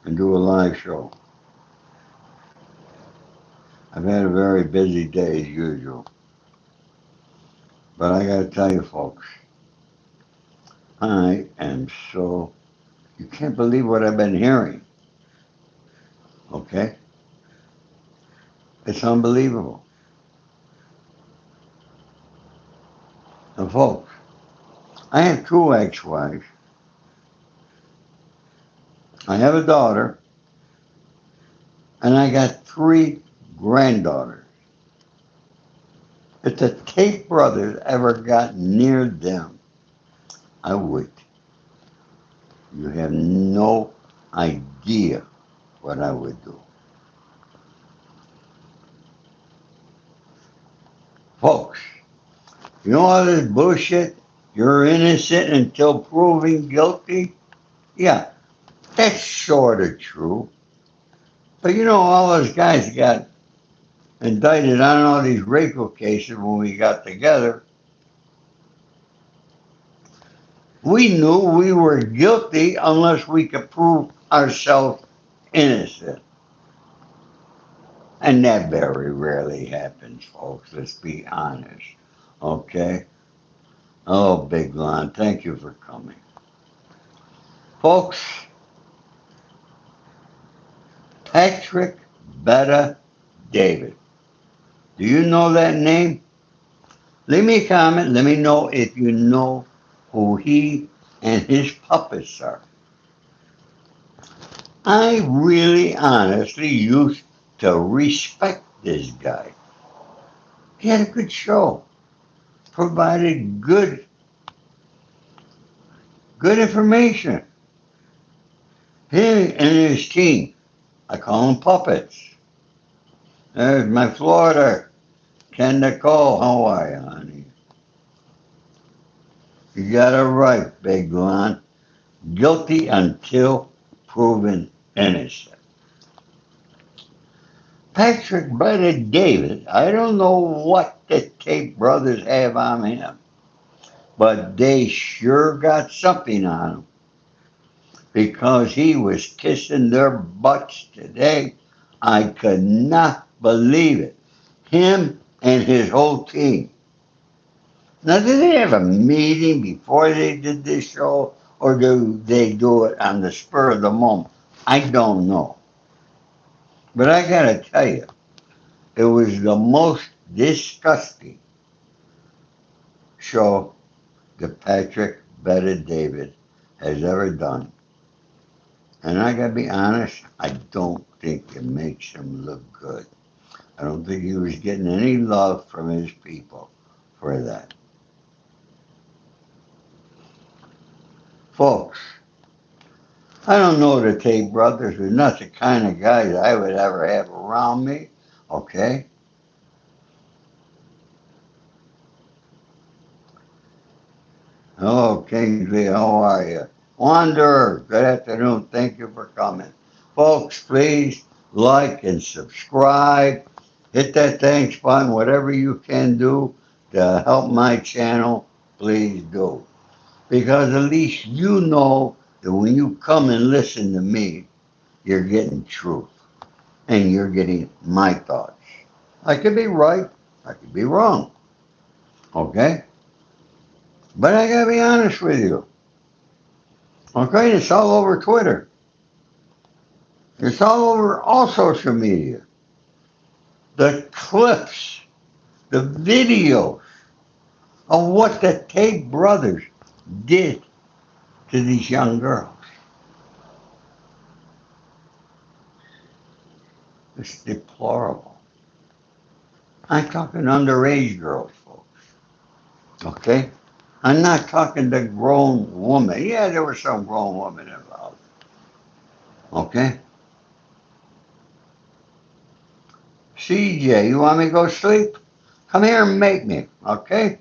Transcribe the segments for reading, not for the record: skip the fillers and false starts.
and do a live show. I've had a very busy day as usual, but I gotta tell you folks, I am so, you can't believe what I've been hearing, okay? It's unbelievable. And folks, I have two ex-wives. I have a daughter, and I got three granddaughters. If the Tate brothers ever got near them, I would. You have no idea what I would do. Folks, you know all this bullshit? You're innocent until proven guilty? Yeah, that's sort of true. But you know, all those guys got indicted on all these RICO cases when we got together. We knew we were guilty unless we could prove ourselves innocent. And that very rarely happens, folks. Let's be honest. Okay? Oh, Big Lon, thank you for coming. Folks, Patrick Betta David. Do you know that name? Leave me a comment. Let me know if you know who he and his puppets are. I really honestly used to respect this guy. He had a good show, provided good information. He and his team, I call them puppets. There's my Florida, Ken Nicole. How are you, honey? You got it right, Big Lon. Guilty until proven innocent. Patrick Brother David, I don't know what the Tate brothers have on him, but they sure got something on him because he was kissing their butts today. I could not believe it. Him and his whole team. Now, did they have a meeting before they did this show, or do they do it on the spur of the moment? I don't know. But I gotta tell you, it was the most disgusting show that Patrick Betta David has ever done. And I gotta be honest, I don't think it makes him look good. I don't think he was getting any love from his people for that. Folks, I don't know the Tate brothers. They're not the kind of guys I would ever have around me. Okay? Hello, Kingsley. How are you? Wanderer, good afternoon. Thank you for coming. Folks, please like and subscribe. Hit that thanks button, whatever you can do to help my channel, please do. Because at least you know that when you come and listen to me, you're getting truth and you're getting my thoughts. I could be right, I could be wrong, okay? But I gotta be honest with you, okay? It's all over Twitter. It's all over all social media. The clips, the videos of what the Tate brothers did to these young girls. It's deplorable. I'm talking underage girls, folks. Okay? I'm not talking the grown woman. Yeah, there were some grown women involved. Okay? CJ, you want me to go sleep? Come here and make me. Okay?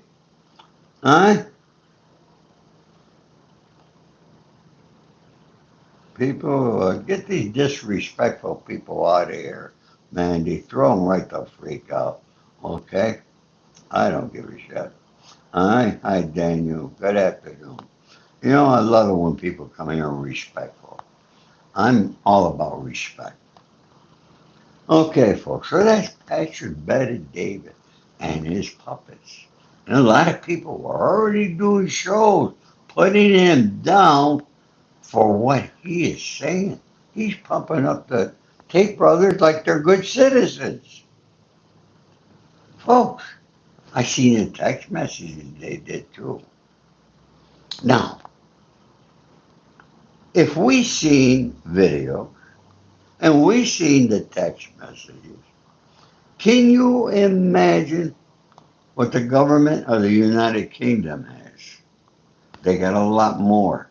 Alright? People, get these disrespectful people out of here. Man, they throw them right the freak out. Okay? I don't give a shit. Alright? Hi, Daniel. Good afternoon. You know, I love it when people come here respectful. I'm all about respect. Okay, folks, so that's Patrick Betted David and his puppets. And a lot of people were already doing shows putting him down for what he is saying. He's pumping up the Tate brothers like they're good citizens. Folks, I seen in text messages they did too. Now, if we seen video and we seen the text messages, can you imagine what the government of the United Kingdom has? They got a lot more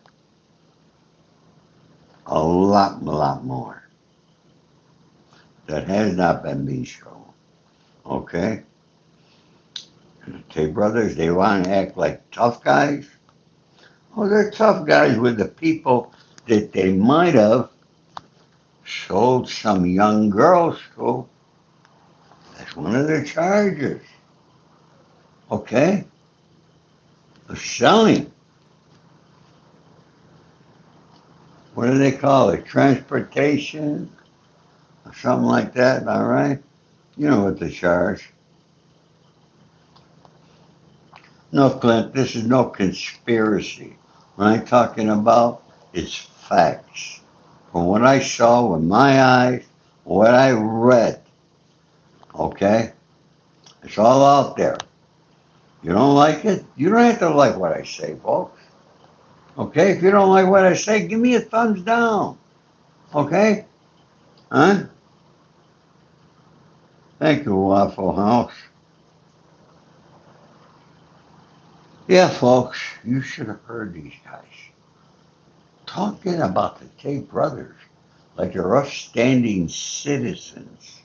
that has not been being shown. Okay? Okay, brothers, they want to act like tough guys. Well, they're tough guys with the people that they might have sold some young girls to. That's one of their charges. Okay? Of selling. What do they call it? Transportation? Or something like that, all right? You know what they charge. No, Clint, this is no conspiracy. What I'm talking about is facts. From what I saw with my eyes, what I read, okay? It's all out there. You don't like it? You don't have to like what I say, folks. Okay? If you don't like what I say, give me a thumbs down. Okay? Huh? Thank you, Waffle House. Yeah, folks, you should have heard these guys talking about the Tate brothers like they're upstanding citizens.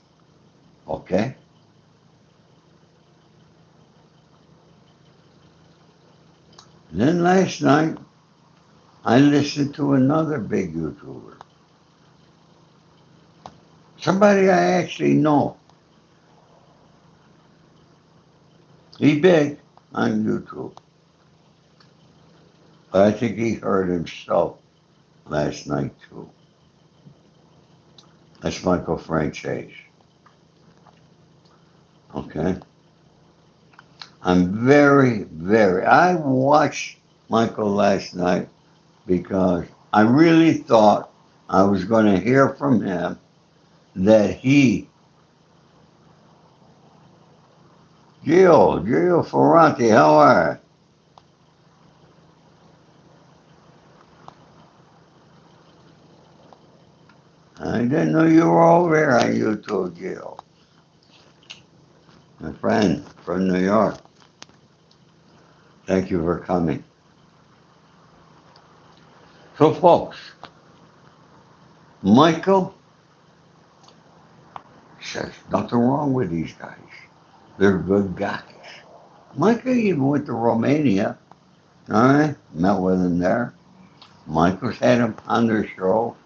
Okay? And then last night, I listened to another big YouTuber. Somebody I actually know. He's big on YouTube. But I think he heard himself last night too. That's Michael Franchise. Okay? I'm I watched Michael last night because I really thought I was going to hear from him that Gio Ferranti, how are you? I didn't know you were over here on YouTube, Gio. My friend from New York. Thank you for coming. So, folks, Michael says nothing wrong with these guys. They're good guys. Michael even went to Romania. All right, met with him there. Michael's had him on their show.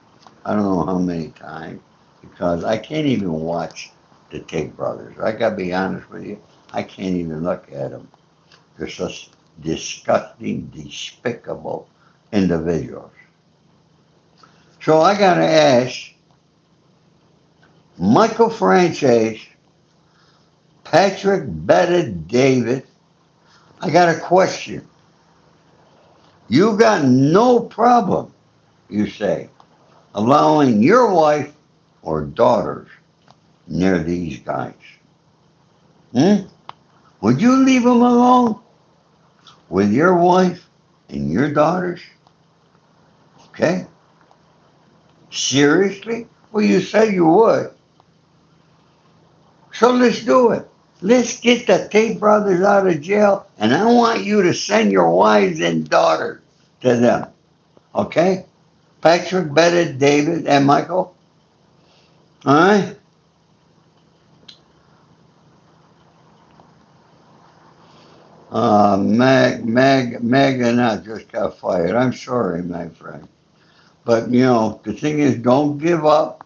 I don't know how many times because I can't even watch the Tate brothers. I gotta be honest with you. I can't even look at them. They're such disgusting, despicable individuals. So I gotta ask Michael Franchise, Patrick Betted David. I got a question. You got no problem, you say, allowing your wife or daughters near these guys. Hmm? Would you leave them alone with your wife and your daughters? Okay? Seriously? Well, you said you would. So let's do it. Let's get the Tate brothers out of jail, and I want you to send your wives and daughters to them. Okay? Patrick, Betted, David, and Michael. All right? Meg, and I just got fired. I'm sorry, my friend. But, the thing is, don't give up.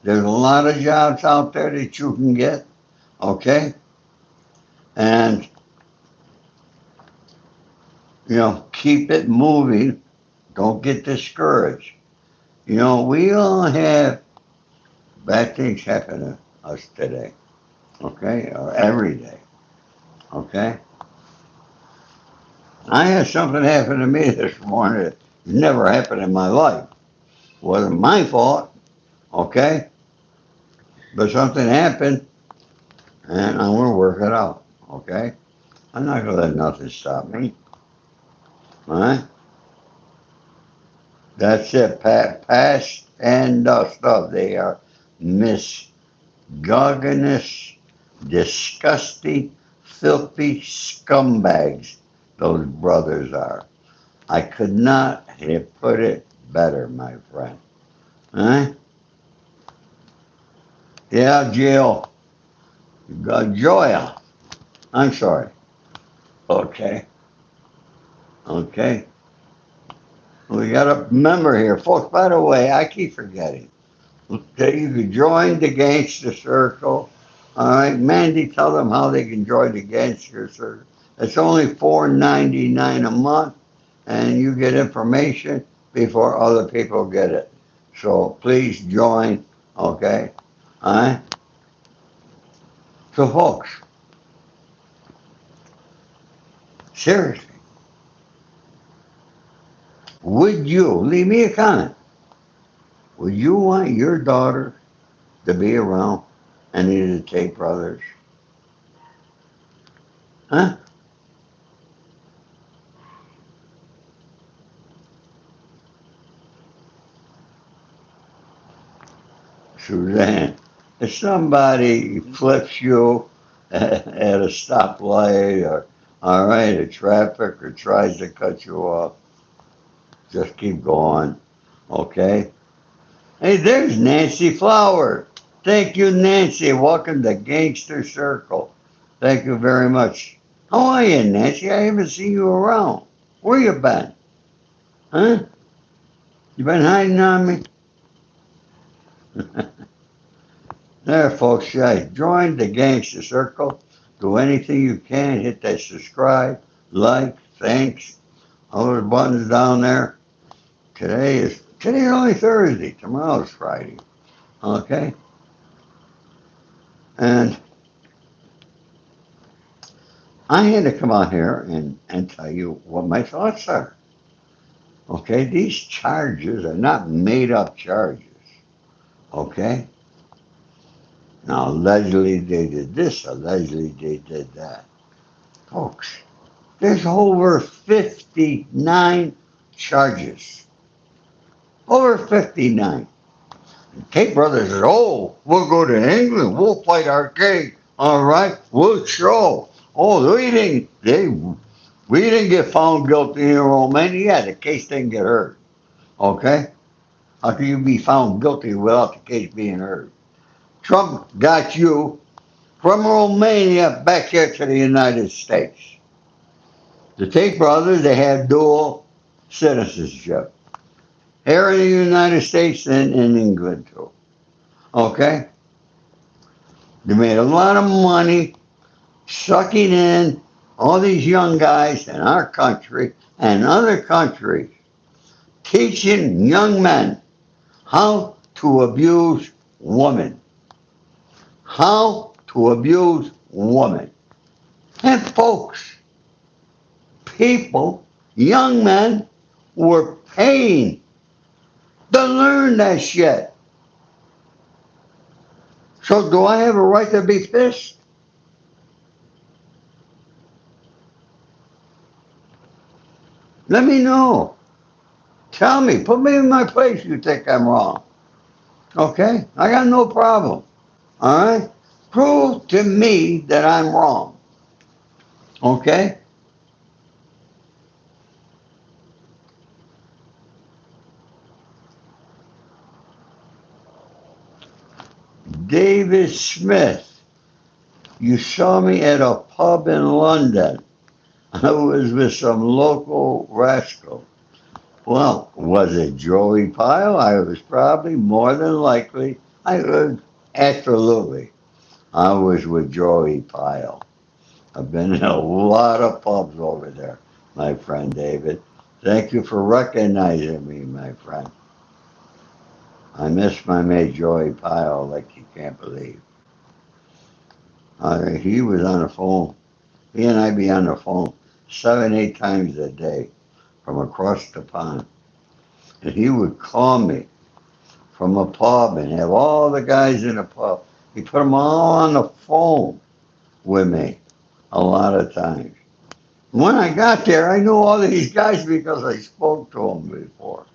There's a lot of jobs out there that you can get. Okay? And, keep it moving. Don't get discouraged. We all have bad things happen to us today, okay, or every day, okay. I had something happen to me this morning that never happened in my life. Wasn't my fault, okay, but something happened, and I'm gonna work it out, okay. I'm not gonna let nothing stop me, all right. That's it. Past and stuff. They are misogynist, disgusting, filthy scumbags. Those brothers are. I could not have put it better, my friend. Huh? Yeah, Jill. Joya. I'm sorry. Okay. Okay. We got a member here. Folks, by the way, I keep forgetting. Okay, you can join the Gangster Circle. All right, Mandy, tell them how they can join the Gangster Circle. It's only $4.99 a month, and you get information before other people get it. So please join. Okay, all right. So, folks, seriously, would you leave me a comment? Would you want your daughter to be around any of the Tate brothers? Huh? Suzanne, if somebody flips you at a stoplight or, all right, at traffic or tries to cut you off, just keep going, okay? Hey, there's Nancy Flower. Thank you, Nancy. Welcome to Gangster Circle. Thank you very much. How are you, Nancy? I haven't seen you around. Where you been? Huh? You been hiding on me? There, folks, join the Gangster Circle. Do anything you can. Hit that subscribe, like, thanks. All those buttons down there. Today's only Thursday. Tomorrow's Friday. Okay? And I had to come out here and tell you what my thoughts are. Okay? These charges are not made up charges. Okay? Now, allegedly they did this, allegedly they did that. Folks, there's over 59 charges. Over 59. Tate Brothers said, oh, we'll go to England. We'll fight our case. All right. We'll show. Oh, we didn't get found guilty in Romania. Yeah, the case didn't get heard. Okay? How can you be found guilty without the case being heard? Trump got you from Romania back here to the United States. The Tate brothers, they had dual citizenship here in the United States and in England too. Okay? They made a lot of money sucking in all these young guys in our country and other countries, teaching young men how to abuse women. How to abuse women. And folks, people, young men, were paying to learn that shit. So do I have a right to be pissed? Let me know. Tell me. Put me in my place if you think I'm wrong. Okay? I got no problem. All right? Prove to me that I'm wrong. Okay? David Smith, you saw me at a pub in London. I was with some local rascal. Well, was it Joey Pyle? I was probably more than likely. I was absolutely. I was with Joey Pyle. I've been in a lot of pubs over there, my friend David. Thank you for recognizing me, my friend. I miss my mate Joey Pyle like you can't believe. He was on the phone. He and I be on the phone 7, 8 times a day from across the pond. And he would call me from a pub and have all the guys in the pub. He put them all on the phone with me a lot of times. When I got there, I knew all these guys because I spoke to them before.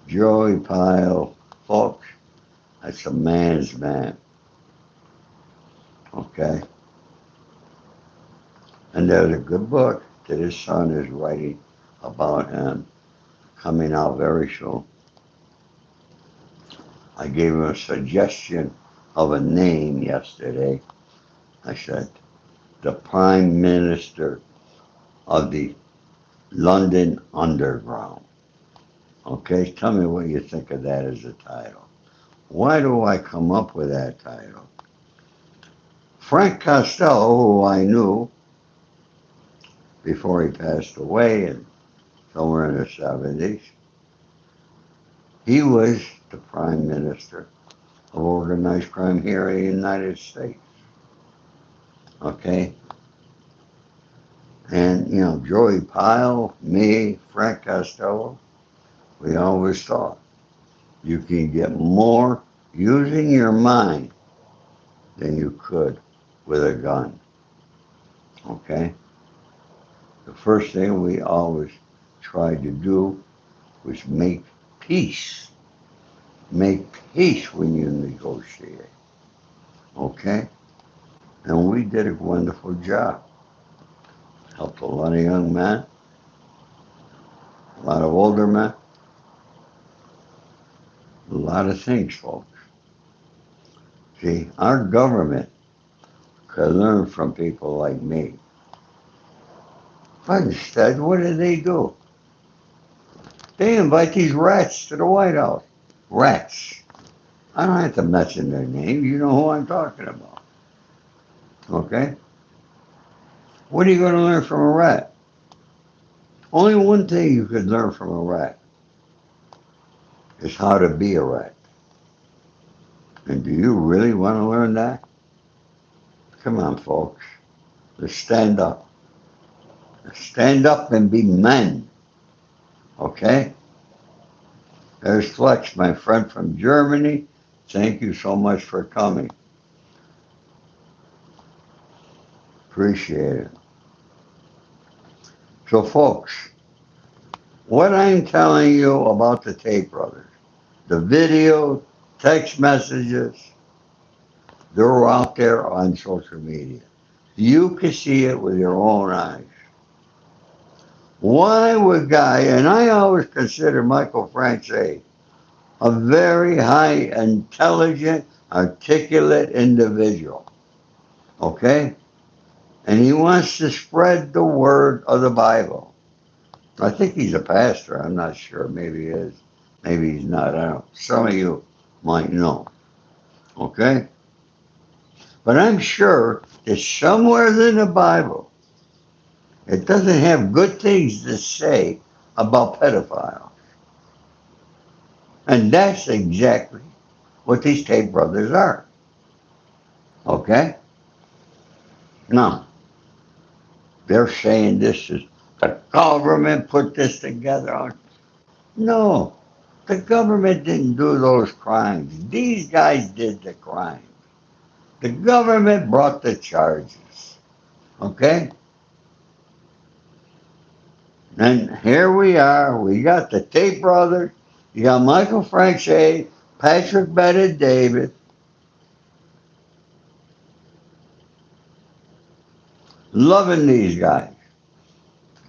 Joey Pyle, folks, that's a man's man, okay? And there's a good book that his son is writing about him coming out very soon. I gave him a suggestion of a name yesterday. I said, the Prime Minister of the London Underground. Okay, tell me what you think of that as a title. Why do I come up with that title? Frank Costello, who I knew before he passed away and somewhere in the 70s, he was the Prime Minister of organized crime here in the United States. Okay? And, Joey Pyle, me, Frank Costello, we always thought you can get more using your mind than you could with a gun. Okay? The first thing we always tried to do was make peace. Make peace when you negotiate. Okay? And we did a wonderful job. Helped a lot of young men, a lot of older men, a lot of things, folks. See, our government could learn from people like me. But instead, what do? They invite these rats to the White House. Rats. I don't have to mention their name. You know who I'm talking about. Okay? What are you going to learn from a rat? Only one thing you could learn from a rat is how to be a rat. And do you really want to learn that? Come on, folks. Let's stand up. Let's stand up and be men. Okay? There's Flex, my friend from Germany. Thank you so much for coming. Appreciate it. So, folks, what I'm telling you about the Tate brothers, the video, text messages, they're out there on social media. You can see it with your own eyes. Why would guy, and I always consider Michael Franzese a very high intelligent, articulate individual. Okay? And he wants to spread the word of the Bible. I think he's a pastor. I'm not sure. Maybe he is. Maybe he's not. I don't know. Some of you might know. Okay? But I'm sure that somewhere in the Bible, it doesn't have good things to say about pedophiles. And that's exactly what these Tate brothers are. Okay? Now, they're saying this is the government put this together. No, the government didn't do those crimes. These guys did the crimes. The government brought the charges. Okay? And here we are. We got the Tate brothers. You got Michael Franzese, Patrick Bet David. Loving these guys.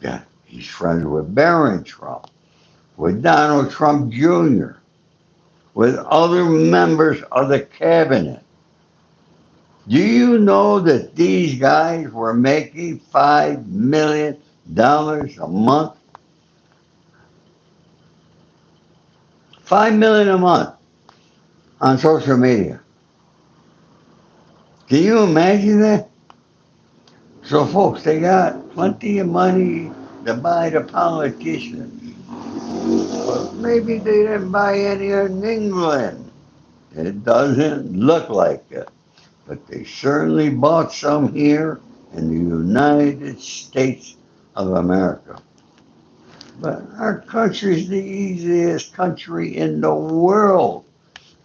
Yeah, he's friends with Barron Trump, with Donald Trump Jr., with other members of the cabinet. Do you know that these guys were making $5 million a month? $5 million a month on social media. Can you imagine that? So, folks, they got plenty of money to buy the politicians. But maybe they didn't buy any in England. It doesn't look like it. But they certainly bought some here in the United States of America. But our country is the easiest country in the world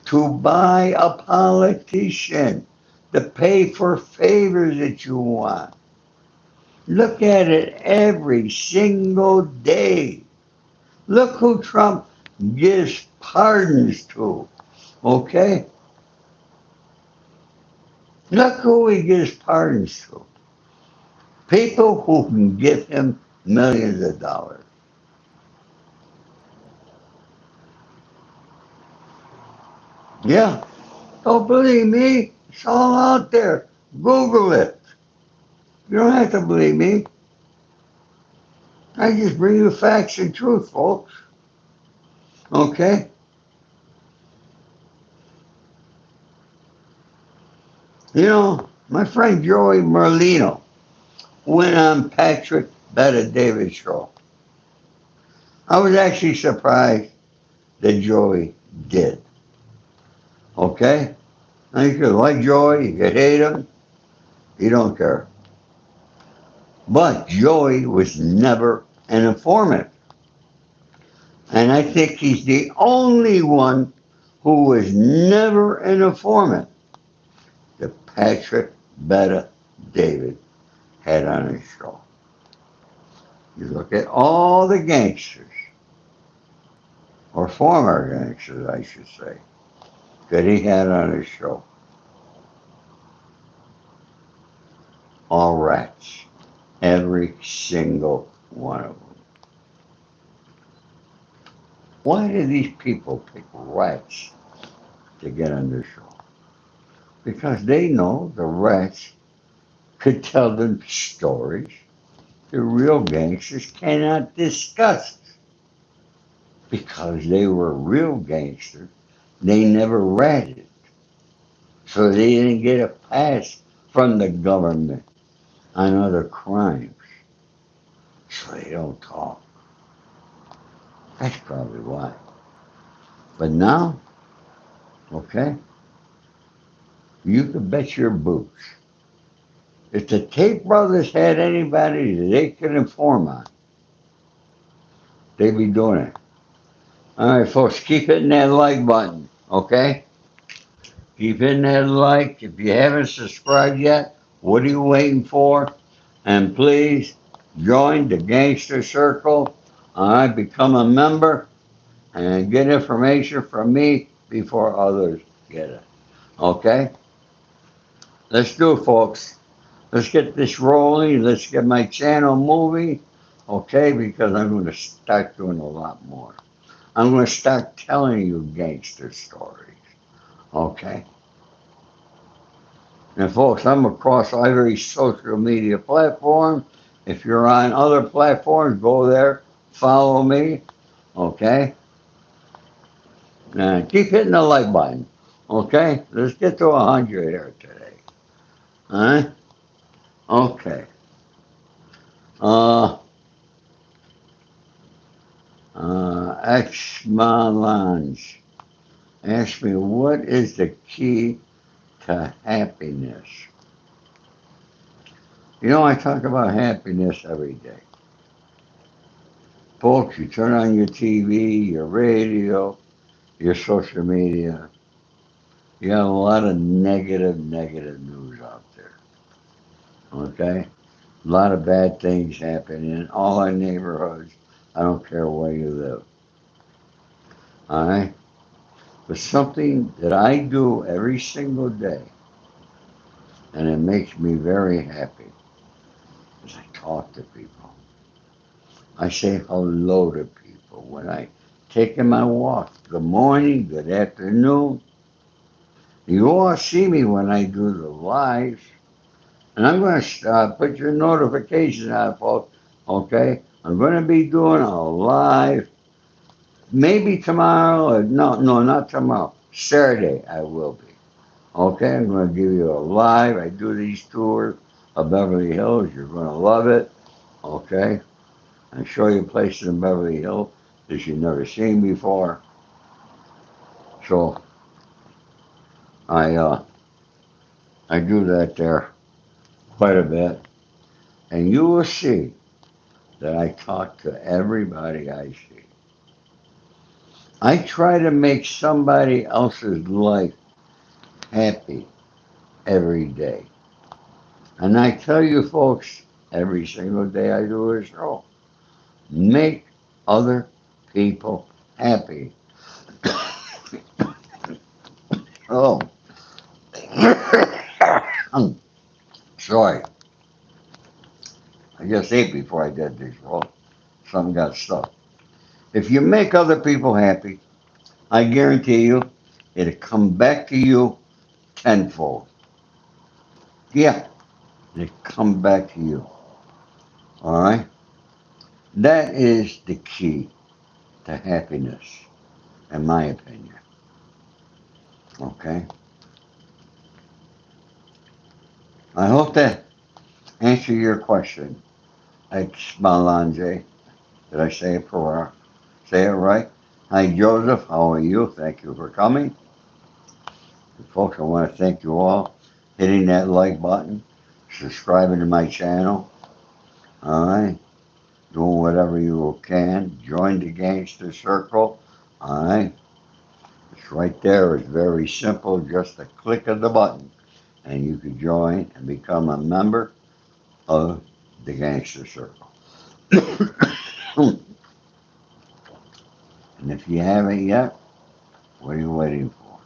to buy a politician, to pay for favors that you want. Look at it every single day. Look who Trump gives pardons to, okay? Look who he gives pardons to. People who can give him millions of dollars. Yeah, don't believe me? It's all out there. Google it. You don't have to believe me. I just bring you facts and truth, folks. Okay? You know, my friend Joey Merlino went on Patrick Bet-A-David show. I was actually surprised that Joey did. Okay? Now you could like Joey, you could hate him, you don't care. But Joey was never an informant. And I think he's the only one who was never an informant that Patrick Bet-A-David had on his show. You look at all the gangsters, or former gangsters, I should say, that he had on his show. All rats. Every single one of them. Why do these people pick rats to get on their show? Because they know the rats could tell them stories the real gangsters cannot discuss. Because they were real gangsters, they never ratted. So they didn't get a pass from the government on other crimes. So they don't talk. That's probably why. But now, okay, you can bet your boots. If the Tate brothers had anybody that they could inform on, they'd be doing it. All right, folks, keep hitting that like button, okay? Keep hitting that like. If you haven't subscribed yet, what are you waiting for? And please join the Gangster Circle. All right, become a member and get information from me before others get it. Okay? Let's do it, folks. Let's get this rolling. Let's get my channel moving. Okay? Because I'm going to start doing a lot more. I'm going to start telling you gangster stories. Okay? And folks, I'm across every social media platform. If you're on other platforms, go there, follow me. Okay? And keep hitting the like button. Okay? Let's get to 100 here today. Alright? Okay. Uh, X Malans asked me, what is the key to happiness? You know, I talk about happiness every day. Folks, you turn on your TV, your radio, your social media, you got a lot of negative news out there. Okay? A lot of bad things happen in all our neighborhoods. I don't care where you live. All right? But something that I do every single day, and it makes me very happy, is I talk to people. I say hello to people when I take my walk. Good morning, good afternoon. You all see me when I do the lives. And I'm going to put your notifications on, folks. Okay? I'm going to be doing a live. Maybe tomorrow. Or no, not tomorrow. Saturday I will be. Okay? I'm going to give you a live. I do these tours of Beverly Hills. You're going to love it. Okay? I show you places in Beverly Hills that you've never seen before. So I uh, I do that there quite a bit, and you will see that I talk to everybody I see. I try to make somebody else's life happy every day. And I tell you folks, every single day I do this show, make other people happy. Oh, I'm sorry. I just ate before I did this roll. Something got stuck. If you make other people happy, I guarantee you it'll come back to you tenfold. Yeah, it'll come back to you. All right? That is the key to happiness, in my opinion. Okay? I hope that answer your question. Exmalanje. Did I say it for say it right? Hi Joseph, how are you? Thank you for coming. Folks, I want to thank you all. Hitting that like button, subscribing to my channel. Alright. Doing whatever you can. Join the Gangster Circle. Alright. It's right there. It's very simple. Just a click of the button. And you can join and become a member of the Gangster Circle. And if you haven't yet, what are you waiting for?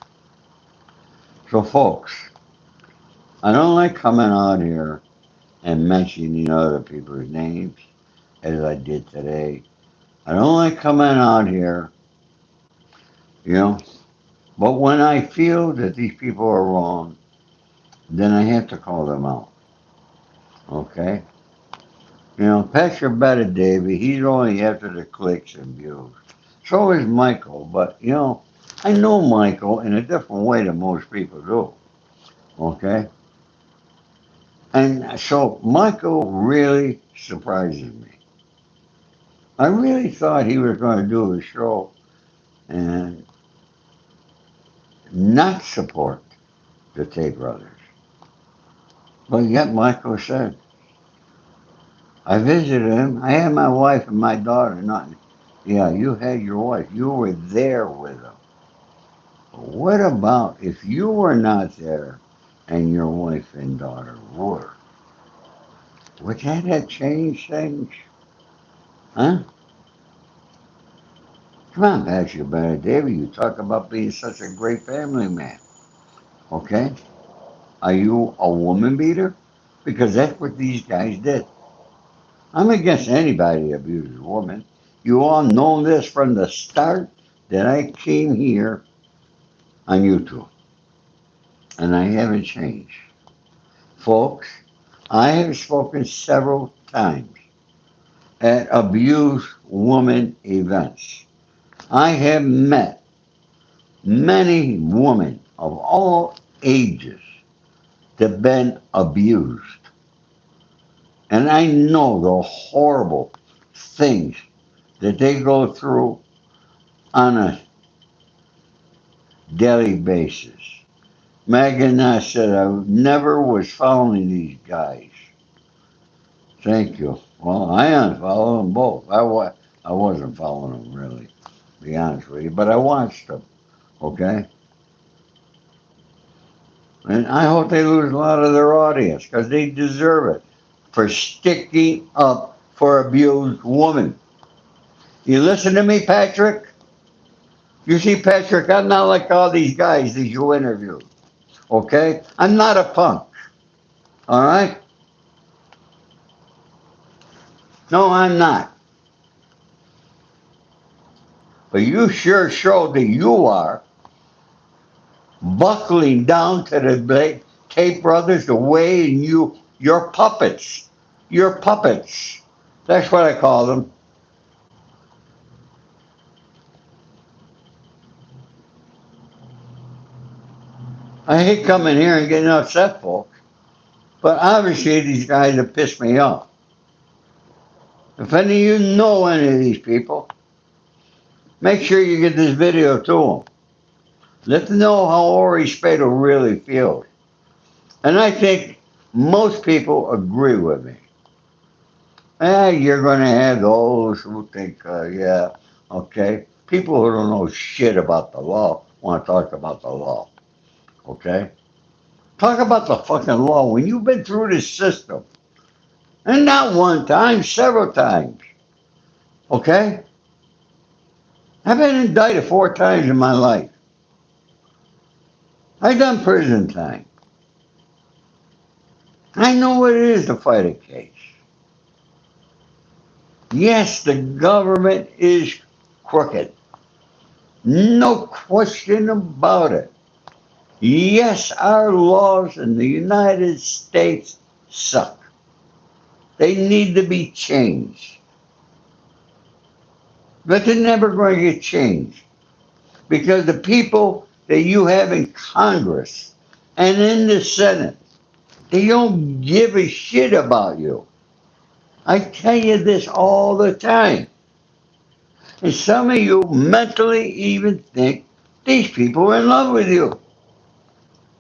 So, folks, I don't like coming out here and mentioning other people's names as I did today. I don't like coming out here, you know, but when I feel that these people are wrong, then I have to call them out. Okay? You know, Pastor Better Davy, he's only after the clicks and views. So is Michael, but you know, I know Michael in a different way than most people do. Okay? And so Michael really surprises me. I really thought he was going to do a show and not support the Tate brothers. But yet Michael said, I visited him. I had my wife and my daughter. Not, yeah, you had your wife. You were there with them. What about if you were not there and your wife and daughter were? Would that have changed things? Huh? Come on, Pastor Better David. You talk about being such a great family man. Okay? Are you a woman beater? Because that's what these guys did. I'm against anybody that abuses a woman. You all know this from the start that I came here on YouTube. And I haven't changed. Folks, I have spoken several times at abused woman events. I have met many women of all ages that have been abused. And I know the horrible things that they go through on a daily basis. Megan and I said I never was following these guys. Thank you. Well, I unfollowed them both. I wasn't following them really, to be honest with you, but I watched them. Okay, and I hope they lose a lot of their audience because they deserve it for sticking up for abused women. You listen to me, Patrick? You see, Patrick, I'm not like all these guys that you interviewed. Okay? I'm not a punk. All right? No, I'm not. But you sure showed that you are buckling down to the Tate brothers the way you're puppets. You're puppets. That's what I call them. I hate coming here and getting upset, folks. But obviously these guys have pissed me off. If any of you know any of these people, Make sure you get this video to them. Let them know how Ori Spado really feels. And I think most people agree with me. You're going to have those who think, yeah, okay. People who don't know shit about the law want to talk about the law, okay? Talk about the fucking law when you've been through this system. And not one time, several times, okay? I've been indicted 4 times in my life. I've done prison time. I know what it is to fight a case. Yes, the government is crooked. No question about it. Yes, our laws in the United States suck. They need to be changed. But they're never going to get changed because the people that you have in Congress and in the Senate, they don't give a shit about you. I tell you this all the time. And some of you mentally even think these people are in love with you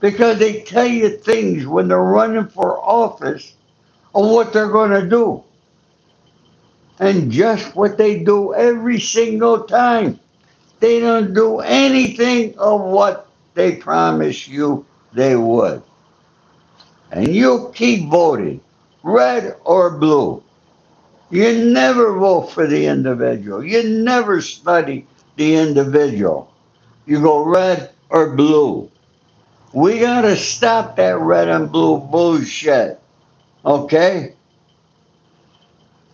because they tell you things when they're running for office of what they're going to do. And just what they do every single time. They don't do anything of what they promised you they would. And you keep voting, red or blue. You never vote for the individual. You never study the individual. You go red or blue. We got to stop that red and blue bullshit. Okay?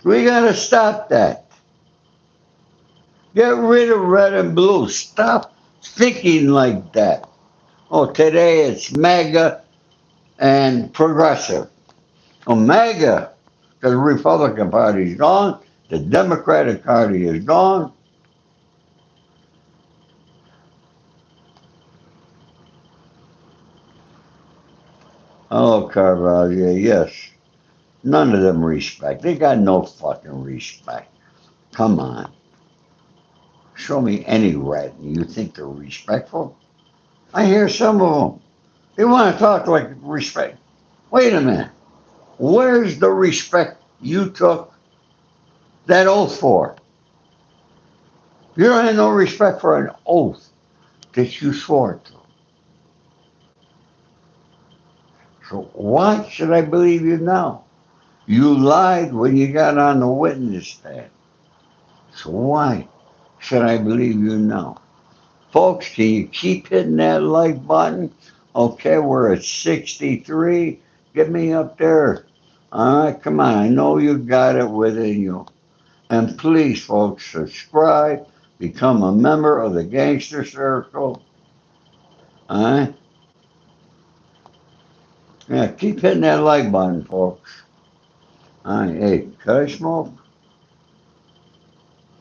We got to stop that. Get rid of red and blue. Stop thinking like that. Oh, today it's MAGA and progressive. Oh, MAGA, because the Republican Party is gone. The Democratic Party is gone. Oh, Carvalho, yes. None of them respect. They got no fucking respect. Come on. Show me any red and you think they're respectful? I hear some of them. They want to talk like respect. Wait a minute. Where's the respect you took that oath for? You don't have no respect for an oath that you swore to. So why should I believe you now? You lied when you got on the witness stand. So why should I believe you now? Folks, can you keep hitting that like button? Okay, we're at 63. Get me up there. All right, come on. I know you got it within you. And please, folks, subscribe. Become a member of the Gangster Circle. All right? Yeah, keep hitting that like button, folks. All right, hey, can I smoke?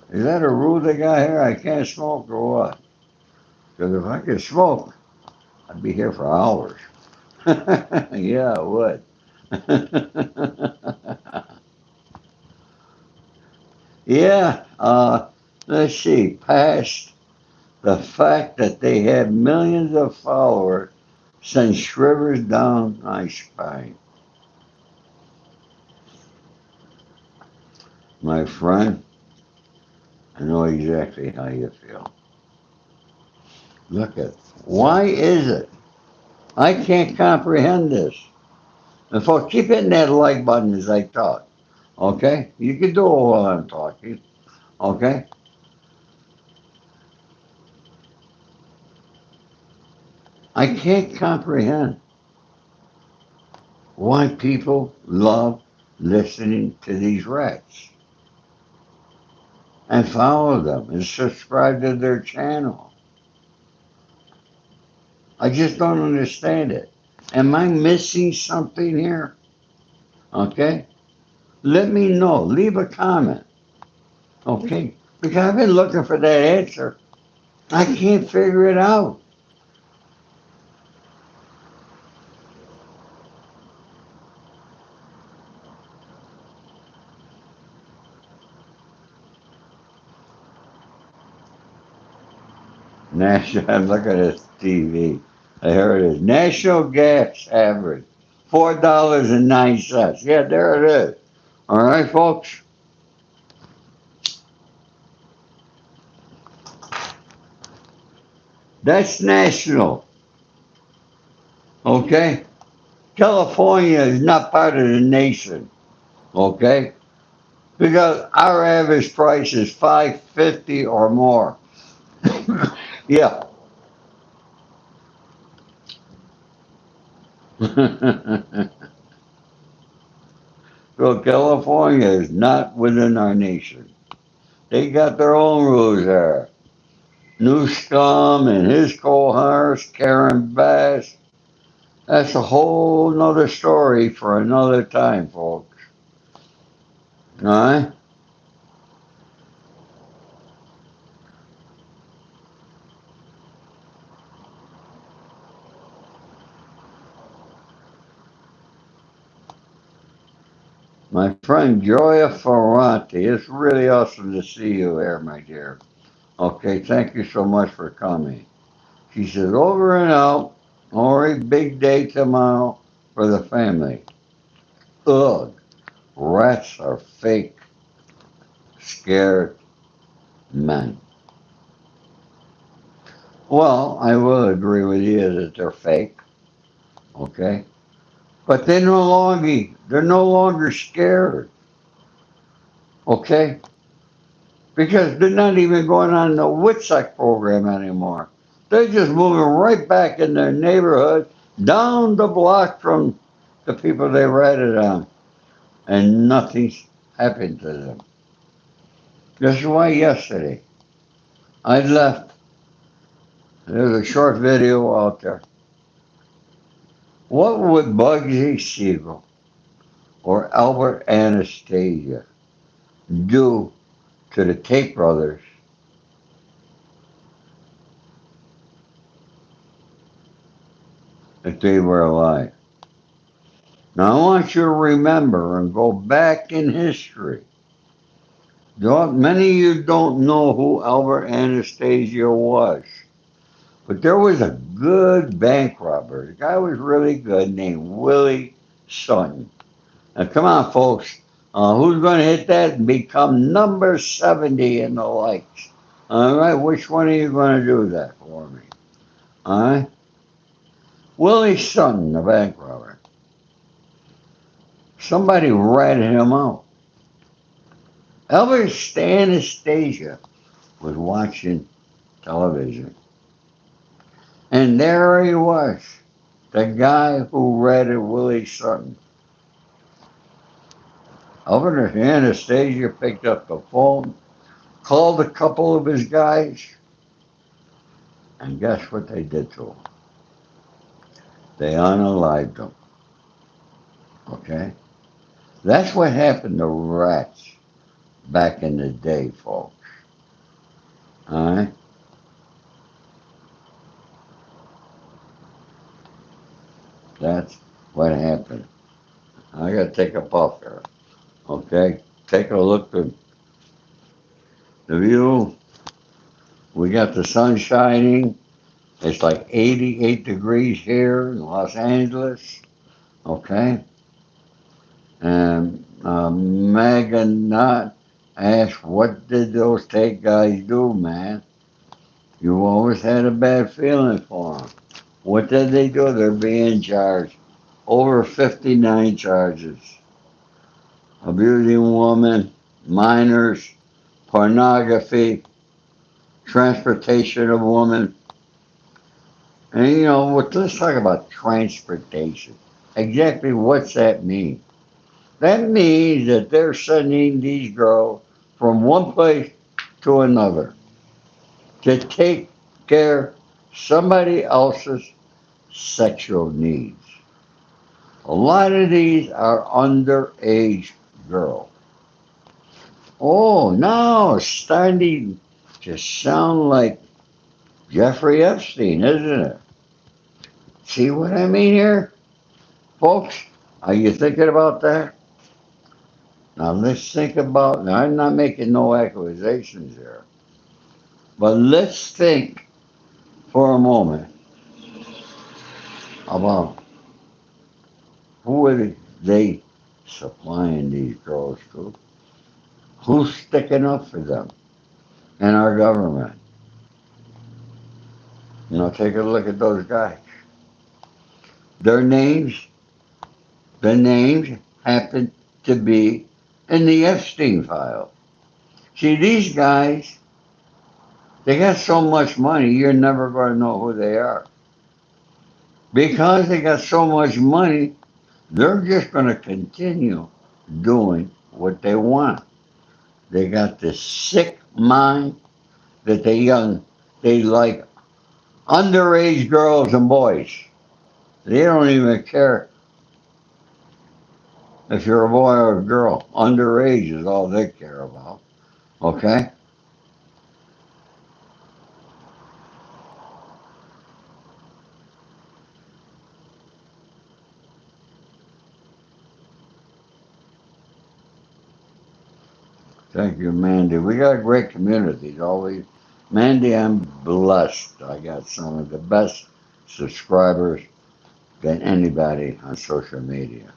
Is that a rule they got here? I can't smoke or what? Because if I could smoke, I'd be here for hours. Yeah, I would. Yeah, let's see. Past the fact that they have millions of followers sends shivers down my spine. My friend, I know exactly how you feel. Look at why is it? I can't comprehend this. And folks, keep hitting that like button as I talk. Okay? You can do it while I'm talking. Okay? I can't comprehend why people love listening to these rats and follow them and subscribe to their channel. I just don't understand it. Am I missing something here? Okay? Let me know. Leave a comment. Okay? Because I've been looking for that answer. I can't figure it out. National, look at this TV. Here it is. National gas average, $4.09. Yeah, there it is. All right, folks. That's national. Okay. California is not part of the nation. Okay. Because our average price is 550 or more. Yeah. So California is not within our nation. They got their own rules there. New Scum and his cohorts, Karen Bass. That's a whole nother story for another time, folks. All right? My friend Joya Ferranti, it's really awesome to see you here, my dear. Okay, thank you so much for coming. She says, over and out. Ori, big day tomorrow for the family. Ugh, rats are fake, scared men. Well, I will agree with you that they're fake, okay? But they're no longer scared, okay? Because they're not even going on the Woodstock program anymore. They're just moving right back in their neighborhood, down the block from the people they ratted on, and nothing's happened to them. This is why yesterday I left. There's a short video out there. What would Bugsy Siegel or Albert Anastasia do to the Tate brothers if they were alive? Now, I want you to remember and go back in history. Many of you don't know who Albert Anastasia was, but there was a good bank robber. The guy was really good, named Willie Sutton. Now, come on, folks. Who's going to hit that and become number 70 in the likes? All right, which one are you going to do that for me? All right? Willie Sutton, the bank robber. Somebody ratted him out. Albert Anastasia was watching television. And there he was, the guy who ratted Willie Sutton. Albert Anastasia picked up the phone, called a couple of his guys, and guess what they did to him? They unalived him. Okay? That's what happened to rats back in the day, folks. All right? That's what happened. I got to take a puff here. Okay? Take a look at the view. We got the sun shining. It's like 88 degrees here in Los Angeles. Okay? And Megan Knott asked, what did those Tate guys do, man? You always had a bad feeling for them. What did they do? They're being charged over 59 charges. Abusing women, minors, pornography, transportation of women. And let's talk about transportation. Exactly what's that mean? That means that they're sending these girls from one place to another to take care of somebody else's sexual needs. A lot of these are underage girls. Oh, now it's starting to sound like Jeffrey Epstein, isn't it? See what I mean here? Folks, are you thinking about that? Now let's think about, I'm not making no accusations here, but let's think for a moment about who are they supplying these girls to? Who's sticking up for them in our government? Take a look at those guys. Their names, the names happen to be in the Epstein file. See, these guys, they got so much money, you're never going to know who they are. Because they got so much money, they're just going to continue doing what they want. They got this sick mind that they like underage girls and boys. They don't even care if you're a boy or a girl. Underage is all they care about. Okay? Thank you, Mandy. We got great communities. Always, Mandy, I'm blessed. I got some of the best subscribers than anybody on social media.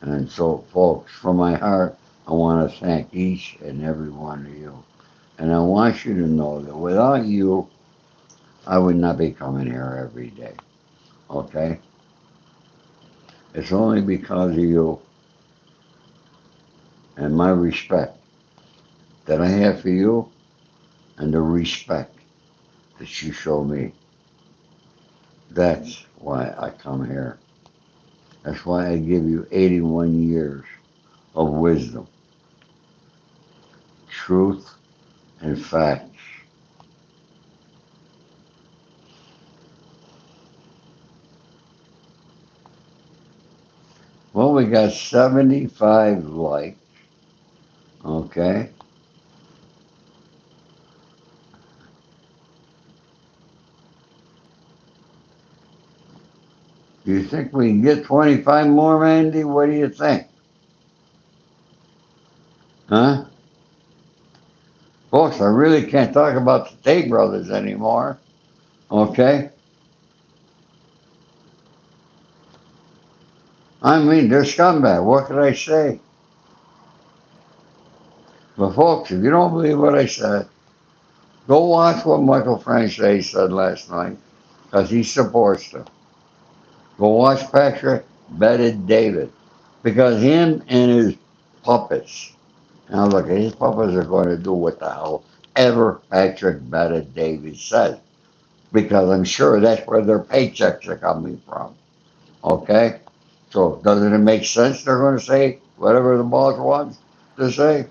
And so, folks, from my heart, I want to thank each and every one of you. And I want you to know that without you, I would not be coming here every day. Okay? It's only because of you and my respect that I have for you and the respect that you show me. That's why I come here. That's why I give you 81 years of wisdom, truth, and facts. Well, we got 75 likes. Okay? Do you think we can get 25 more, Mandy? What do you think? Huh? Folks, I really can't talk about the Tate brothers anymore. Okay? I mean, they're scumbag. What could I say? But folks, if you don't believe what I said, go watch what Michael Franche said last night, because he supports them. Go watch Patrick Betted David, because him and his puppets. Now look, his puppets are going to do what the hell ever Patrick Betted David says, because I'm sure that's where their paychecks are coming from. Okay? So doesn't it make sense they're going to say whatever the boss wants to say?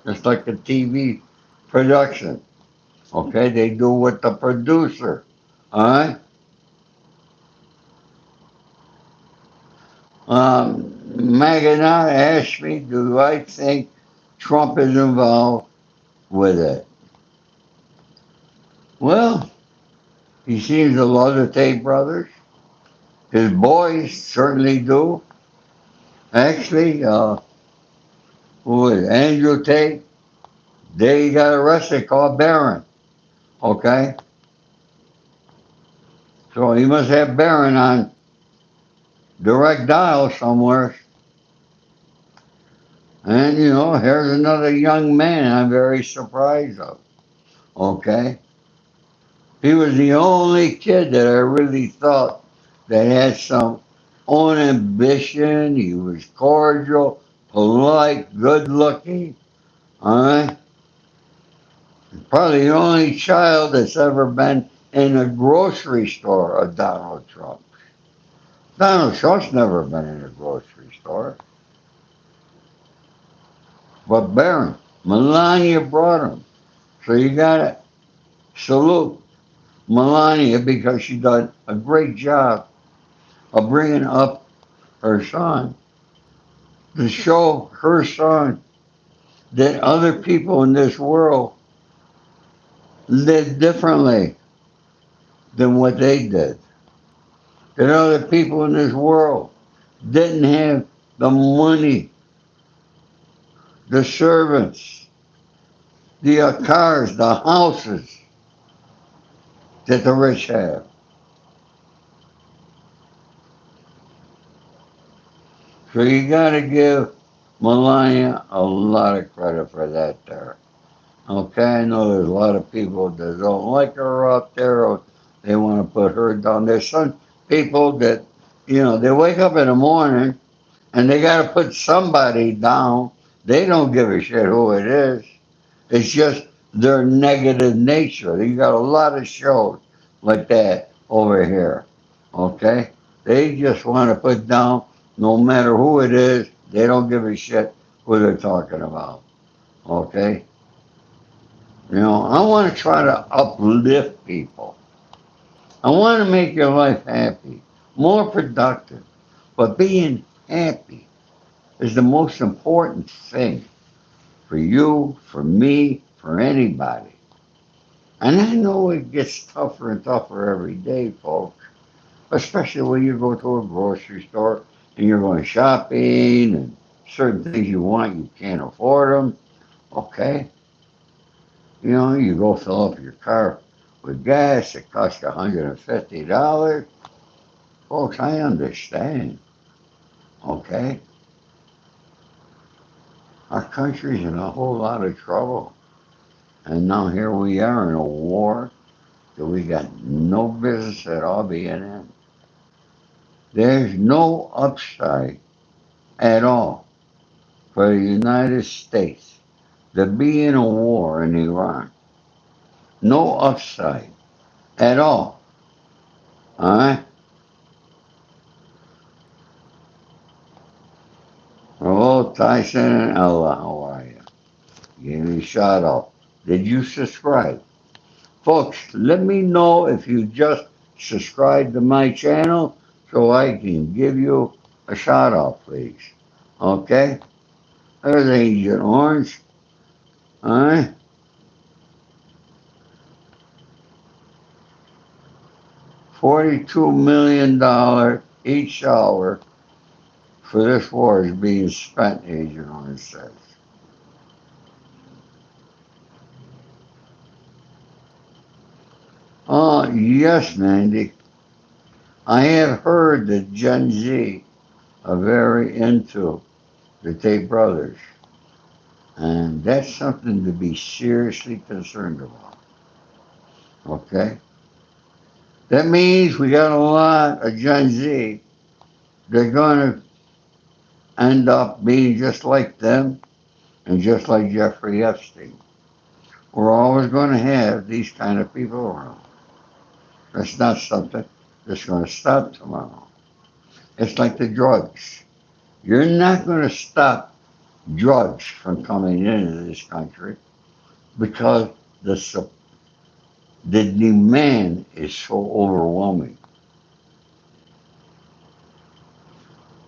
It's like a TV production. Okay? They do what the producer. Alright? Maganat asked me, do I think Trump is involved with it? Well, he seems to love the Tate brothers. His boys certainly do. Actually, who is Andrew Tate? They got arrested, called Barron. Okay? So he must have Barron on direct dial somewhere. And, here's another young man I'm very surprised of. Okay? He was the only kid that I really thought that had some own ambition. He was cordial, polite, good looking. All right? Probably the only child that's ever been in a grocery store of Donald Trump. Donald Trump's never been in a grocery store. But Barron, Melania brought him. So you got to salute Melania because she done a great job of bringing up her son to show her son that other people in this world live differently than what they did. That other people in this world didn't have the money, the servants, the cars, the houses that the rich have. So you got to give Melania a lot of credit for that there. Okay, I know there's a lot of people that don't like her out there, or they want to put her down. There's some people that, they wake up in the morning and they got to put somebody down. They don't give a shit who it is. It's just their negative nature. You got a lot of shows like that over here. Okay? They just want to put down no matter who it is, they don't give a shit who they're talking about. Okay? I want to try to uplift people. I want to make your life happy, more productive. But being happy is the most important thing for you, for me, for anybody. And I know it gets tougher and tougher every day, folks, especially when you go to a grocery store and you're going shopping and certain things you want, you can't afford them. Okay? You go fill up your car with gas, it costs $150. Folks, I understand. Okay? Our country's in a whole lot of trouble. And now here we are in a war that we got no business at all being in. There's no upside at all for the United States to be in a war in Iran. No upside at all. All right? Hello, Tyson and Ella. How are you? Give me a shout out. Did you subscribe? Folks, let me know if you just subscribed to my channel so I can give you a shout out, please. Okay? There's Agent Orange. All right? $42 million each hour for this war is being spent, Agent Orange says. Yes, Mandy. I have heard that Gen Z are very into the Tate brothers, and that's something to be seriously concerned about. Okay? That means we got a lot of Gen Z. They're going to end up being just like them and just like Jeffrey Epstein. We're always going to have these kind of people around. That's not something that's going to stop tomorrow. It's like the drugs. You're not going to stop drugs from coming into this country because the the demand is so overwhelming.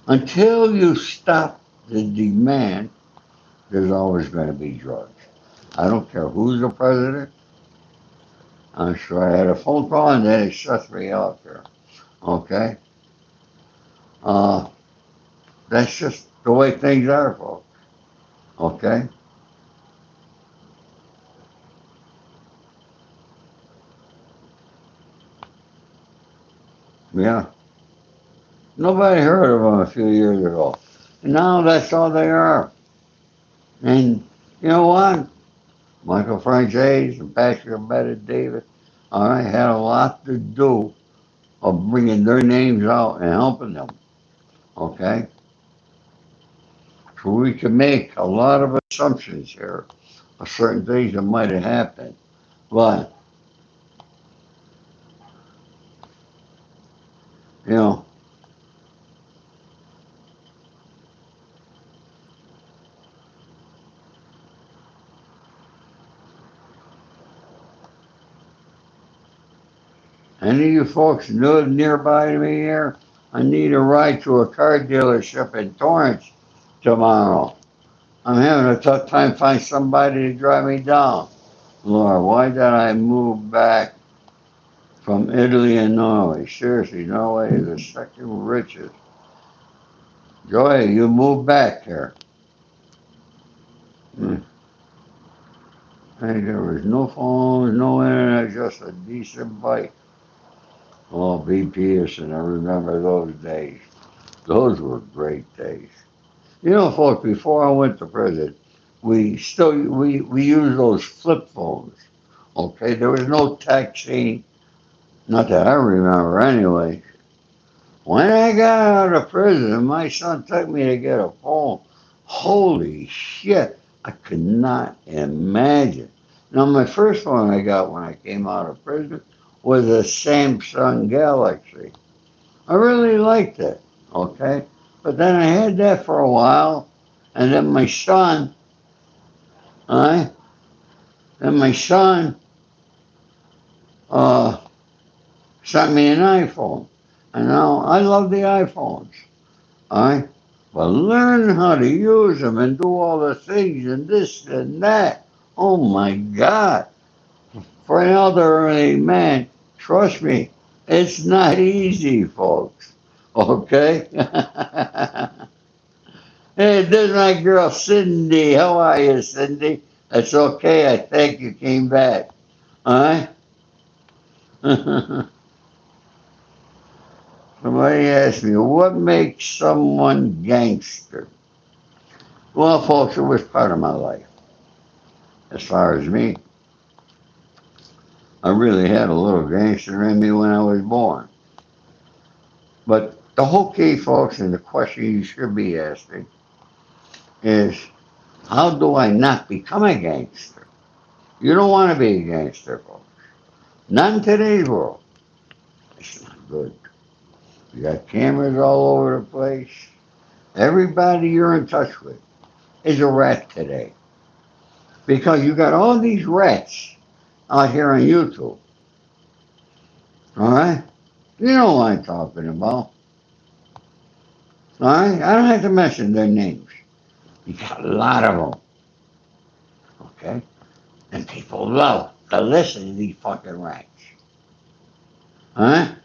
Until you stop the demand, there's always going to be drugs. I don't care who's the president. I'm sure I had a phone call and then it shuts me off here. Okay? Uh, that's just the way things are, folks. Okay? Yeah. Nobody heard of them a few years ago. And now that's all they are. And you know what? Michael Frank Hayes and Patrick Betted David, all right, had a lot to do of bringing their names out and helping them. Okay? So we can make a lot of assumptions here of certain things that might have happened. But, you know, any of you folks live nearby to me here, I need a ride to a car dealership in Torrance tomorrow. I'm having a tough time finding somebody to drive me down. Lord, why did I move back from Italy and Norway? Seriously, Norway is the second richest. Joy, you moved back here. Hmm. And there was no phones, no internet, just a decent bike. Oh, B. Peterson, I remember those days. Those were great days. You know, folks, before I went to prison, we used those flip phones. Okay, there was no texting, not that I remember anyway. When I got out of prison, my son took me to get a phone. Holy shit, I could not imagine. Now, my first one I got when I came out of prison was a Samsung Galaxy. I really liked it, okay? But then I had that for a while, and then my son, I, then my son, uh, sent me an iPhone. And now I love the iPhones. All right. But learn how to use them and do all the things and this and that. Oh my God. For an elderly man, trust me, it's not easy, folks. Okay? Hey, this is my girl Cindy. How are you, Cindy? That's okay. I think you came back. All right? Somebody asked me, what makes someone gangster? Well, folks, it was part of my life. As far as me, I really had a little gangster in me when I was born. But the whole key, folks, and the question you should be asking is, how do I not become a gangster? You don't want to be a gangster, folks. Not in today's world. It's not good. You got cameras all over the place. Everybody you're in touch with is a rat today. Because you got all these rats out here on YouTube. All right? You know what I'm talking about. All right? I don't have to mention their names. You got a lot of them. Okay? And people love to listen to these fucking rats. All right?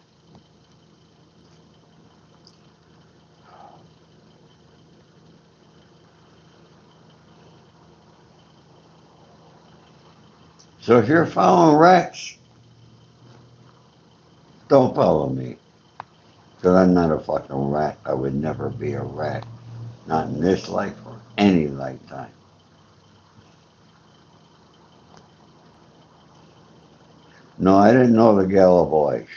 So if you're following rats, don't follow me. Because I'm not a fucking rat. I would never be a rat. Not in this life or any lifetime. No, I didn't know the Gallo boys.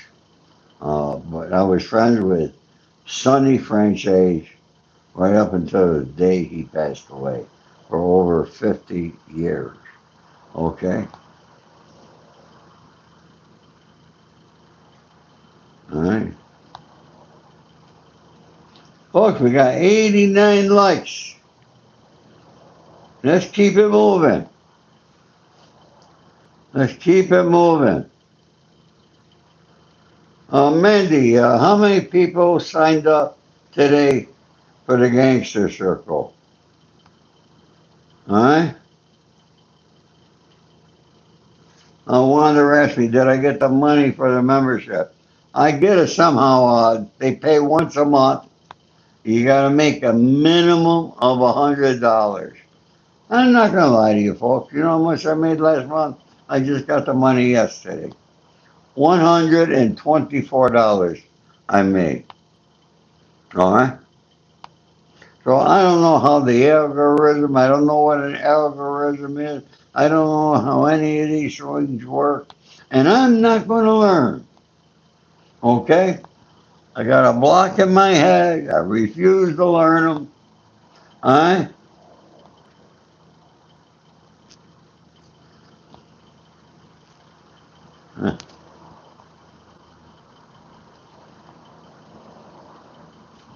But I was friends with Sonny Franchise right up until the day he passed away for over 50 years. Okay? All right. Folks, we got 89 likes. Let's keep it moving. Let's keep it moving. Mandy, how many people signed up today for the Gangster Circle? All right? Wanda asked me, did I get the money for the membership? I get it somehow. They pay once a month. You got to make a minimum of $100. I'm not going to lie to you, folks. You know how much I made last month? I just got the money yesterday. $124 I made. All right? So I don't know how the algorithm, I don't know what an algorithm is. I don't know how any of these things work. And I'm not going to learn. Okay? I got a block in my head. I refuse to learn them. All right?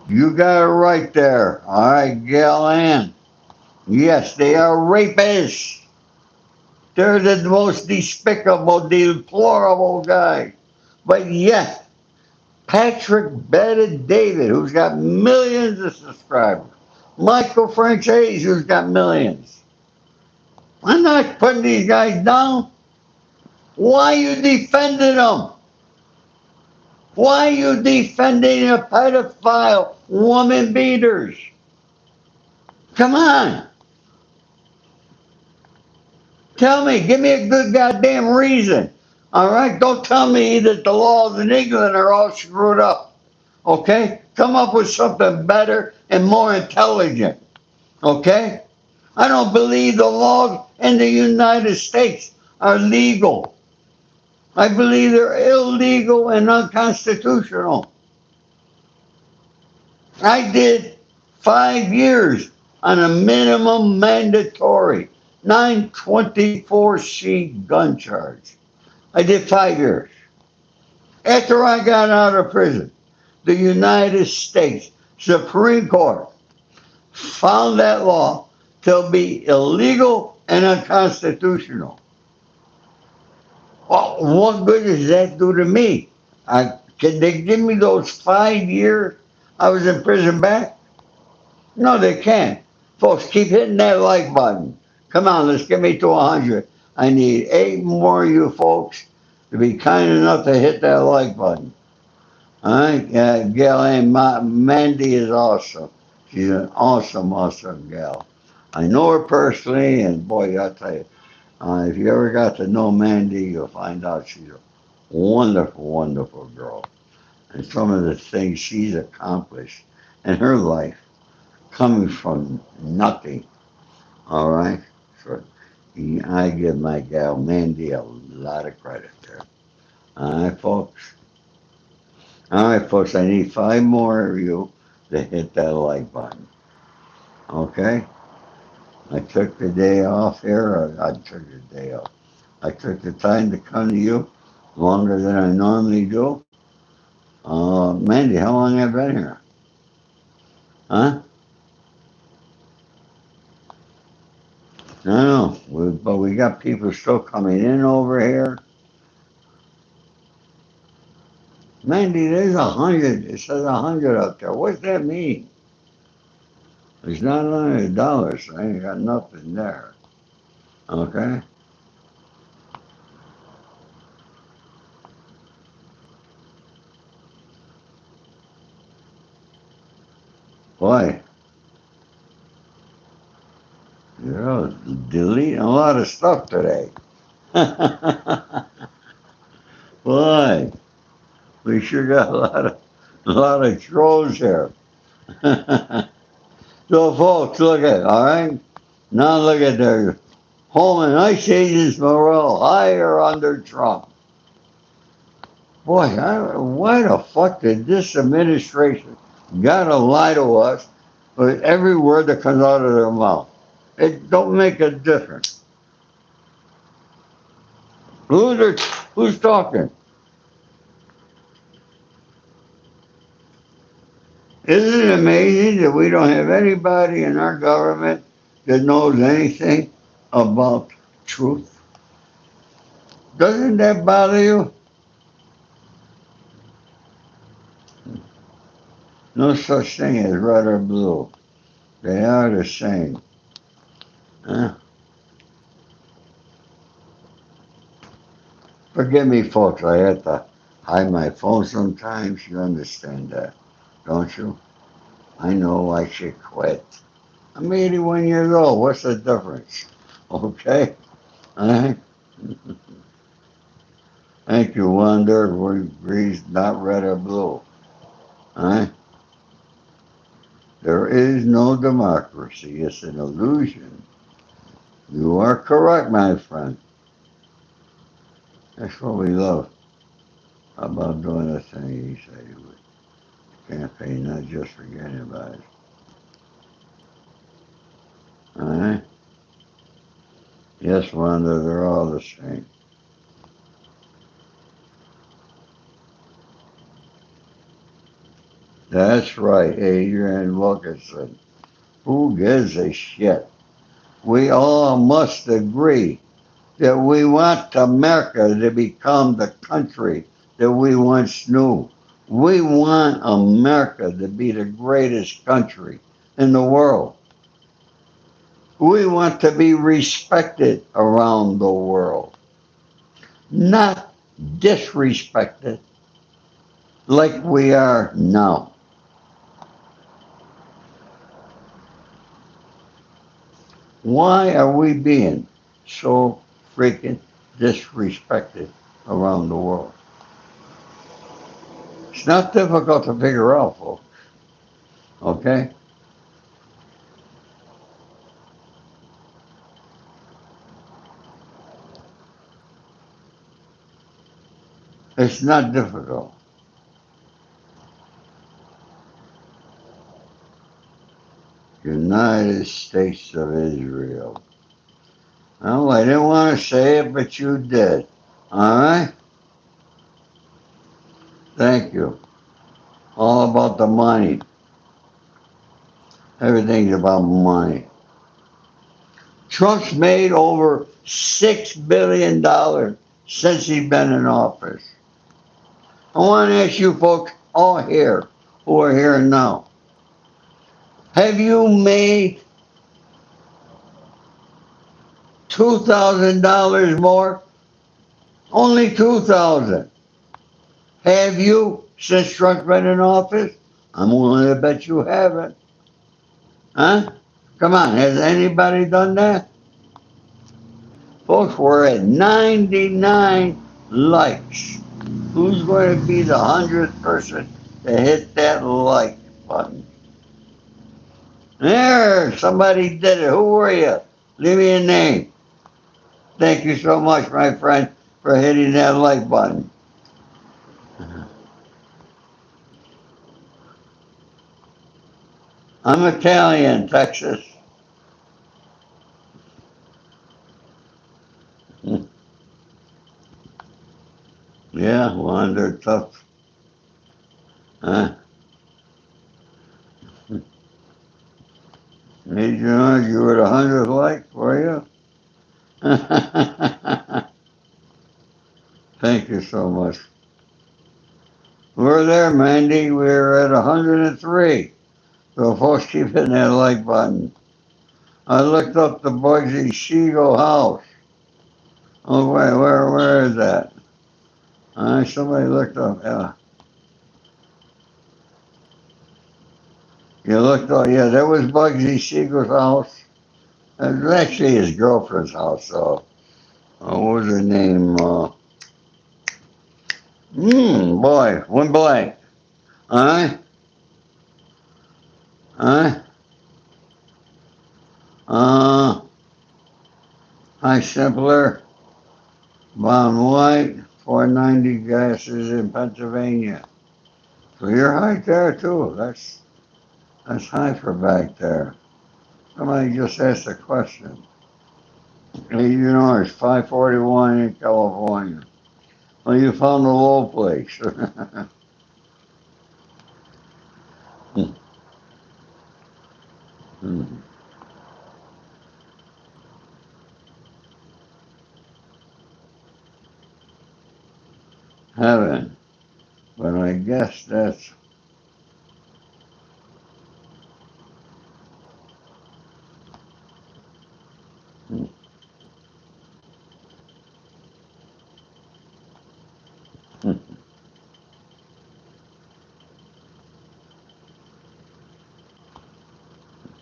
You got it right there. All right, Gail Ann. Yes, they are rapists. They're the most despicable, deplorable guys. But yet, Patrick Betted David, who's got millions of subscribers, Michael Franchese, who's got millions. I'm not putting these guys down. Why are you defending them? Why are you defending a pedophile woman beaters? Come on. Tell me, give me a good goddamn reason. All right? Don't tell me that the laws in England are all screwed up. Okay? Come up with something better and more intelligent. Okay? I don't believe the laws in the United States are legal. I believe they're illegal and unconstitutional. I did 5 years on a minimum mandatory 924C gun charge. I did 5 years. After I got out of prison, the United States Supreme Court found that law to be illegal and unconstitutional. Well, what good does that do to me? Can they give me those 5 years I was in prison back? No, they can't. Folks, keep hitting that like button. Come on, let's get me to 100. I need 8 more of you folks to be kind enough to hit that like button. All right? Yeah, Gail and Mandy is awesome. She's an awesome, awesome gal. I know her personally, and boy, I tell you, if you ever got to know Mandy, you'll find out she's a wonderful, wonderful girl. And some of the things she's accomplished in her life coming from nothing. All right? So I give my gal Mandy a lot of credit there. All right, folks? All right, folks, I need 5 more of you to hit that like button. Okay? I took the day off here. I took the day off. I took the time to come to you longer than I normally do. Mandy, how long have I been here? Huh? I don't know, but we got people still coming in over here. Mandy, there's 100. It says 100 up there. What's that mean? It's not $100, so I ain't got nothing there. Okay? Boy, you're deleting a lot of stuff today. Boy, we sure got a lot of trolls here. So, folks, look at all right. Now look at there. Home and ICE agents morale higher under Trump. Boy, why the fuck did this administration gotta lie to us with every word that comes out of their mouth? It don't make a difference. Who's there, who's talking? Isn't it amazing that we don't have anybody in our government that knows anything about truth? Doesn't that bother you? No such thing as red or blue. They are the same. Huh? Forgive me, folks. I have to hide my phone sometimes. You understand that, don't you? I know I should quit. I'm 81 years old. What's the difference? Okay? All right? Thank you, Wonder. We agrees not red or blue. All right? There is no democracy. It's an illusion. You are correct, my friend. That's what we love about doing the thing he said he would. Campaign, not just forgetting about it. All right? Yes, Wanda, they're all the same. That's right, Adrian Wilkinson. Who gives a shit? We all must agree that we want America to become the country that we once knew. We want America to be the greatest country in the world. We want to be respected around the world, not disrespected like we are now. Why are we being so freaking disrespected around the world. It's not difficult to figure out, folks. Okay? It's not difficult. United States of Israel. Oh, I didn't want to say it, but you did. All right? Thank you. All about the money. Everything's about money. Trump's made over $6 billion since he's been in office. I want to ask you folks all here who are here now. Have you made $2,000 more? Only 2,000. Have you since Trump's been in office? I'm willing to bet you haven't. Huh? Come on, has anybody done that? Folks, we're at 99 likes. Who's going to be the 100th person to hit that like button? There, somebody did it. Who were you? Leave me a name. Thank you so much, my friend, for hitting that like button. I'm Italian, Texas. Yeah, well, they're tough. Huh? Need you know you were the 100th like, were you? Thank you so much. We're there, Mandy. We're at 103. So folks keep hitting that like button. I looked up the Bugsy Siegel house. Oh, wait, where is that? Somebody looked up, yeah. You looked up, yeah, that was Bugsy Siegel's house. It was actually his girlfriend's house, so. What was her name? Boy, one blank. Huh? Huh? Uh, High Simpler, Bond White, 490 gases in Pennsylvania. So you're high there too. That's high for back there. Somebody just asked a question. You know, it's 541 in California. Well, you found a low place. Heaven. But I guess that's.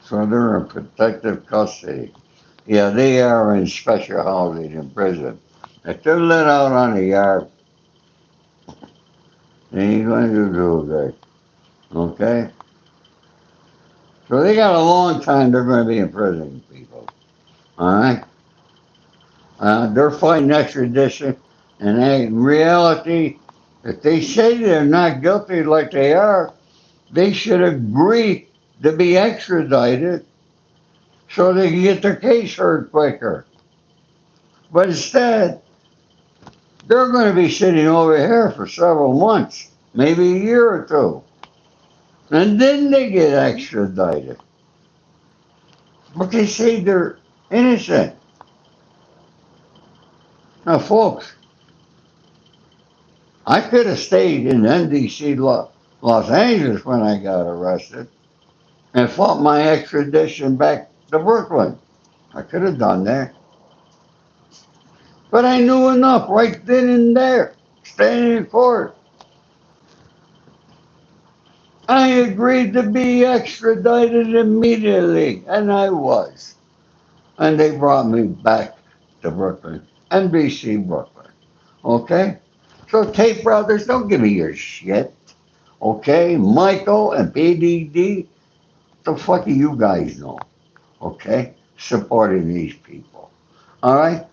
So they're in protective custody. Yeah, they are in special housing in prison. If they're let out on the yard, they ain't going to do good. Okay? So they got a long time they're going to be in prison, people. All right? They're fighting extradition, and in reality, if they say they're not guilty like they are, they should agree to be extradited so they can get their case heard quicker. But instead, they're going to be sitting over here for several months, maybe a year or two, and then they get extradited. But they say they're innocent. Now, folks, I could have stayed in NDC, Los Angeles when I got arrested and fought my extradition back to Brooklyn. I could have done that. But I knew enough right then and there, standing in court. I agreed to be extradited immediately, and I was. And they brought me back to Brooklyn. NBC Brooklyn. Okay? So Tate Brothers, don't give me your shit. Okay? Michael and PDD, the fuck do you guys know? Okay? Supporting these people. All right?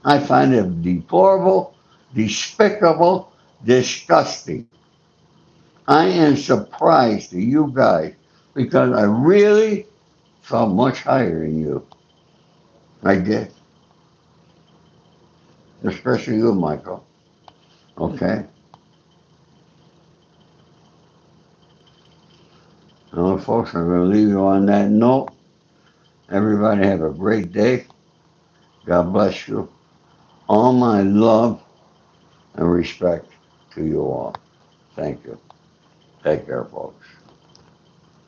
I find it deplorable, despicable, disgusting. I am surprised to you guys because I really felt much higher in you. I did. Especially you, Michael. Okay? Well, folks, I'm going to leave you on that note. Everybody have a great day. God bless you. All my love and respect to you all. Thank you. Take care, folks.